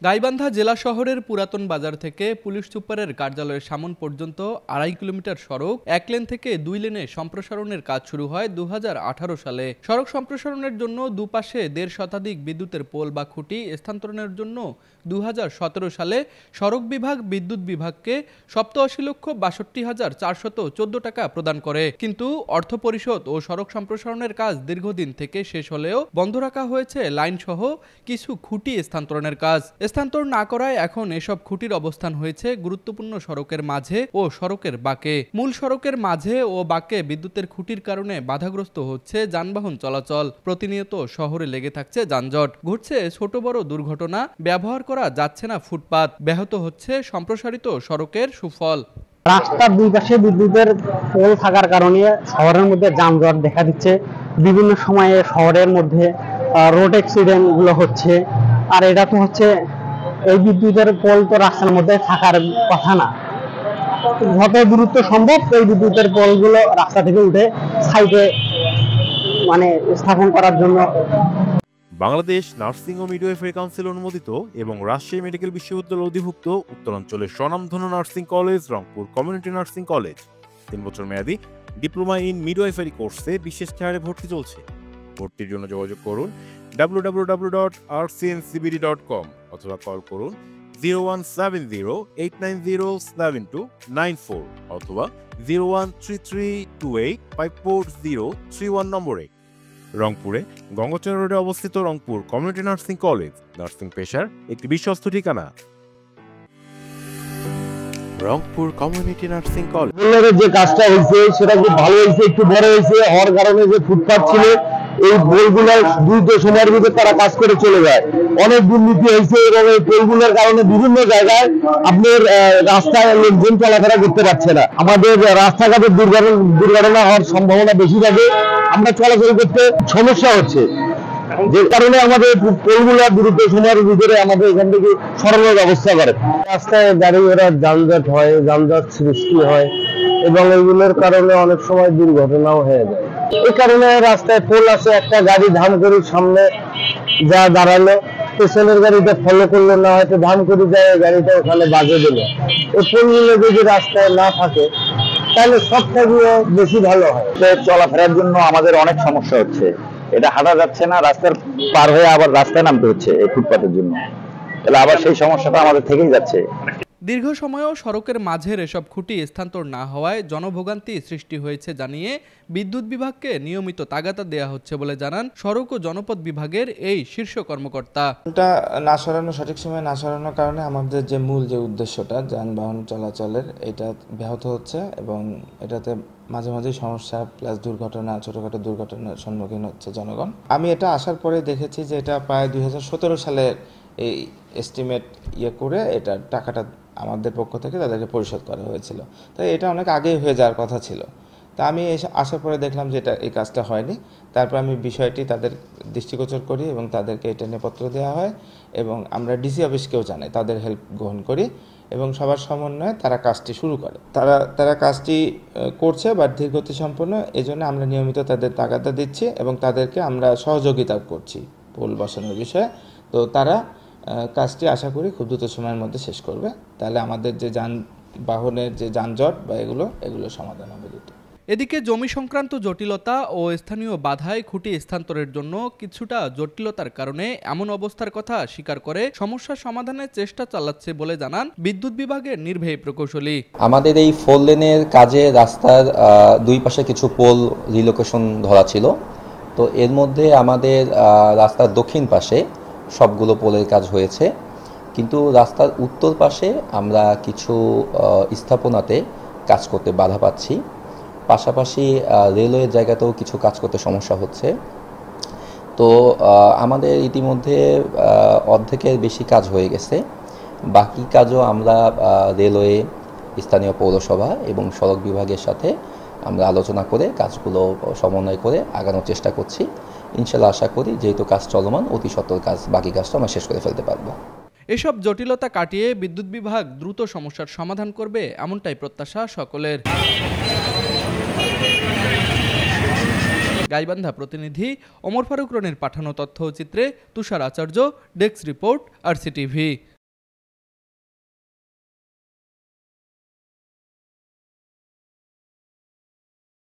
গাইবান্ধা জেলা শহরের পুরাতন বাজার থেকে পুলিশ সুপারের কার্যালয়ের সামন পর্যন্ত ২.৫ কিলোমিটার সড়ক ১ লেন থেকে ২ লেনে সম্প্রসারণের কাজ শুরু হয় ২০১৮ সালে। সড়ক সম্প্রসারণের জন্য দুপাশে ১.৫ শতাধিক বিদ্যুতের পোল বা খুঁটি স্থানান্তরের জন্য ২০১৭ সালে সড়ক বিভাগ বিদ্যুৎ বিভাগকে ৮৭,৬২,৪১৪ টাকা প্রদান করে। কিন্তু অর্থ পরিশোধ ও সড়ক সম্প্রসারণের কাজ দীর্ঘদিন থেকে শেষ হলেও বন্ধ রাখা হয়েছে লাইনসহ কিছু খুঁটি স্থানান্তরের কাজ। স্থানান্তর না করায় এখন এসব খুঁটির অবস্থান হয়েছে গুরুত্বপূর্ণ সড়কের মাঝে ও সড়কের বাঁকে। মূল সড়কের মাঝে ও বাঁকে বিদ্যুতের খুঁটির কারণে বাধাগ্রস্ত হচ্ছে যানবাহন চলাচল। প্রতিনিয়ত শহরে লেগে থাকছে যানজট, ঘটছে ছোট বড় দুর্ঘটনা, ব্যবহার করা যাচ্ছে না ফুটপাত, ব্যাহত হচ্ছে সম্প্রসারিত সড়কের সুফল। রাস্তার দুই পাশে বিদ্যুতের পোল থাকার কারণে শহরের মধ্যে যানজট দেখা দিচ্ছে। বিভিন্ন সময়ে শহরের মধ্যে রোড অ্যাক্সিডেন্ট গুলো হচ্ছে। আর এটা তো হচ্ছে এই বিদ্যুতের পোল তো রাস্তার মধ্যে থাকার কথা না। যত দ্রুত সম্ভব এই বিদ্যুতের পোলগুলো রাস্তা থেকে উঠে সাইডে স্থাপন করার জন্য। বাংলাদেশ নার্সিং ও মিডওয়াইফারি কাউন্সিল অনুমোদিত এবং রাজশাহী মেডিকেল বিশ্ববিদ্যালয় অধিভুক্ত উত্তরাঞ্চলের স্বনামধন্য nursing college Rangpur community nursing college ৩ বছর মেয়াদী ডিপ্লোমা ইন মিডওয়াইফারি কোর্সে বিশেষ ছাড়ে ভর্তি চলছে। ভর্তির জন্য যোগাযোগ করুন www.rcncbd.com অথবা কল করুন 01708907294 অথবা 01332854031 নম্বরে। রংপুরে গঙ্গাচড়া রোডে অবস্থিত Rangpur community nursing college nursing পেশার একটি বিশ্বস্ত ঠিকানা। রংপুর কমিউনিটি নার্সিং কলেজ যে কাজটা হয়েছে সেটা খুব ভালো হয়েছে, একটু বড় হয়েছে হওয়ার কারণে যে ফুটপাথ ছিল এই পোলগুলো দ্রুত সময়ের ভিতরে তারা কাজ করে চলে যায়। অনেক দুর্নীতি হয়েছে এবং এই পোলগুলোর কারণে বিভিন্ন জায়গায় আপনার রাস্তায় লোকজন চলাফেরা করতে পারছে না। আমাদের রাস্তাঘাটের দুর্ঘটনা হওয়ার সম্ভাবনা বেশি থাকে, আমরা চলাচল করতে সমস্যা হচ্ছে, যে কারণে আমাদের পোলগুলো দ্রুত সময়ের ভিতরে আমাদের এখান থেকে সরানোর ব্যবস্থা করে। রাস্তায় গাড়ি ঘোড়া যানজট হয়, যানজট সৃষ্টি হয় এবং এইগুলোর কারণে অনেক সময় দুর্ঘটনাও হয়ে যায়। এই কারণে রাস্তায় পোল আছে, একটা গাড়ি ধাম করে সামনে যা দাঁড়ালো, পেছনের গাড়িটা ফলো করলো না, হয়তো ধাম করে যায় গাড়িটা ওখানে বাজে দিল। এই পোলগুলো যদি রাস্তায় না থাকে তাহলে সব থেকে বেশি ভালো হয়। চলাফেরার জন্য আমাদের অনেক সমস্যা হচ্ছে, এটা হাঁটা যাচ্ছে না, রাস্তার পার হয়ে আবার রাস্তায় নামতে হচ্ছে এই ফুটপাতের জন্য, তাহলে আবার সেই সমস্যাটা আমাদের থেকেই যাচ্ছে। দীর্ঘ সময়েও সড়কের মাঝের এসব খুঁটি স্থানান্তর না হওয়ায় জনভোগান্তি সৃষ্টি হয়েছে জানিয়ে বিদ্যুৎ বিভাগকে নিয়মিত তাগাদা দেওয়া হচ্ছে বলে জানান সড়ক ও জনপথ বিভাগের এই শীর্ষ কর্মকর্তা। এটা না সরানো, সঠিক সময়ে না সরানোর কারণে আমাদের যে মূল যে উদ্দেশ্যটা যানবাহন চলাচলের এটা ব্যাহত হচ্ছে এবং এটাতে মাঝে মাঝে সমস্যা প্লাস দুর্ঘটনা, ছোটখাটো দুর্ঘটনার সম্মুখীন হচ্ছে জনগণ। আমি এটা আসার পরে দেখেছি যে এটা প্রায় ২০১৭ সালের এই এস্টিমেট করে এটা টাকাটা আমাদের পক্ষ থেকে তাদেরকে পরিশোধ করা হয়েছিল। তাই এটা অনেক আগেই হয়ে যাওয়ার কথা ছিল। তা আমি আসার পরে দেখলাম যে এই কাজটা হয়নি। তারপর আমি বিষয়টি তাদের দৃষ্টিগোচর করি এবং তাদেরকে এটা নিয়ে পত্র দেওয়া হয় এবং আমরা ডিসি অফিসকেও জানাই, তাদের হেল্প গ্রহণ করি এবং সবার সমন্বয়ে তারা কাজটি শুরু করে। তারা কাজটি করছে বা ধীরগতি সম্পন্ন, এই জন্য আমরা নিয়মিত তাদের তাগাদা দিচ্ছি এবং তাদেরকে আমরা সহযোগিতা করছি পোল বসানোর বিষয়ে। তো তারা কাজটি আশা করি খুব দ্রুত সময়ের মধ্যে শেষ করবে, তাহলে আমাদের যে যানবাহনের যে যানজট বা এগুলো সমাধান হবে দ্রুত। এদিকে জমি সংক্রান্ত জটিলতা ও স্থানীয় বাধায় খুঁটি স্থানান্তরের জন্য কিছুটা জটিলতার কারণে এমন অবস্থার কথা স্বীকার করে সমস্যা সমাধানের চেষ্টা চালাচ্ছে বলে জানান বিদ্যুৎ বিভাগের নির্বাহী প্রকৌশলী। আমাদের এই 4 লেনের কাজে রাস্তার দুই পাশে কিছু পোল রিলোকেশন ধরা ছিল। তো এর মধ্যে আমাদের রাস্তার দক্ষিণ পাশে সবগুলো পোলের কাজ হয়েছে, কিন্তু রাস্তার উত্তর পাশে আমরা কিছু স্থাপনাতে কাজ করতে বাধা পাচ্ছি। পাশাপাশি রেলওয়ের জায়গাতেও কিছু কাজ করতে সমস্যা হচ্ছে। তো আমাদের ইতিমধ্যে অর্ধেকের বেশি কাজ হয়ে গেছে, বাকি কাজও আমরা রেলওয়ে, স্থানীয় পৌরসভা এবং সড়ক বিভাগের সাথে আমরা আলোচনা করে কাজগুলো সমন্বয় করে আগানোর চেষ্টা করছি। ইনশাল্লাহ আশা করি যেহেতু কাজ চলমান, অতি সত্বর বাকি কাজটা আমরা শেষ করে ফেলতে পারবো। এসব জটিলতা কাটিয়ে বিদ্যুৎ বিভাগ দ্রুত সমস্যার সমাধান করবে এমনটাই প্রত্যাশা সকলের। গাইবান্ধা প্রতিনিধি ওমর ফারুক রনির পাঠানো তথ্যচিত্রে তুষার আচার্য, ডেস্ক রিপোর্ট, RCTV।